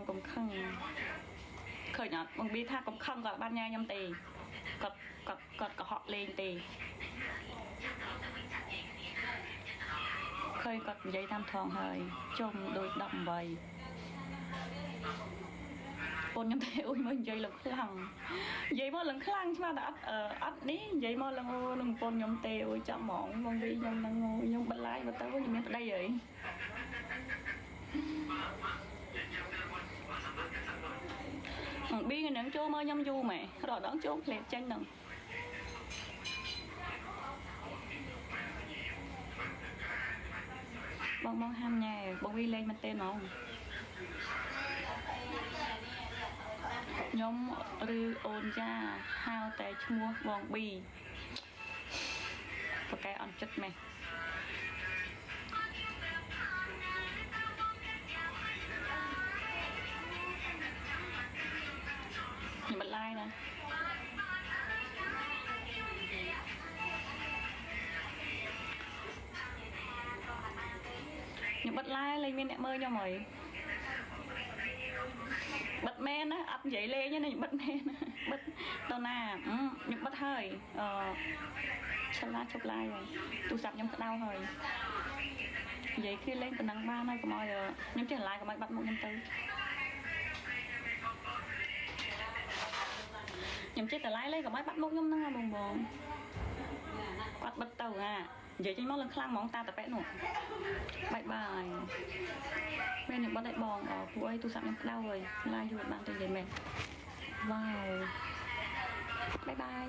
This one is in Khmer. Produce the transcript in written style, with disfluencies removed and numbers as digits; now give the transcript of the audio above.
បងកុំខឹងឃើញអត់បងប៊ីថាកុំខឹងគាត់បានញ៉ាខ្ញុំទេគាត់កុហកលេងទេឃើញគាត់និយាយតាមថងហើយជុំដូច18បងខ្ញុំទេអុយមកនិយាយឡើងខ្លាំងនិយាយមកឡើងខ្លាំងស្មានតែអត់នេះនិយាយមកឡើងអូនឹងបងខ្ញុំទេអុយចាំហ្មងបងវិញខ្ញុំនឹងខ្ញុំបន្លាយមកទៅខ្ញុំមានប្តីហើយប៊ីនឹងចូលមកខ្ញុំយូរម៉ែរដងចូលផ្លែចាញ់ហ្នឹងបងហាមញ៉ែបងវីលេងមែនទេហ្មងខ្ញុំឬអូនចាហៅតែឈ្មោះបងប៊ីប្រកែអន់ចិត្តម៉េះខ្ញុំបន្លាយណាខ្ញុំបិទឡាយលេងមានអ្នកមើលខ្ញុំហើយបិទមែនណាអត់និយាយលេងទេខ្ញុំបិទមែនបិទតណាខ្ញុំបិទហើយឆ្លាឈប់ឡាយហើយទូរស័ព្ទខ្ញុំក្តៅហើយនិយាយគ្នាលេងប៉ុណ្ណឹងបានហើយកុំឲ្យខ្ញុំចេះឡាយកុំឲ្យបាត់មុខខ្ញុំទៅខ្ញុំចេះតែឡាយលេងកុំឲ្យបាត់មុខខ្ញុំហ្នឹងបងគាត់បិទទៅនិយាយចេញមកឡើងខ្លាំងហ្មងតាតប៉ែនោះបាយបាយមែនខ្ញុំបិទឲ្យបងពួកអីទូរស័ព្ទខ្ញុំក្តៅហើយឡាយយូរបានទៅនិយាយមែនវ៉ាវបាយបាយ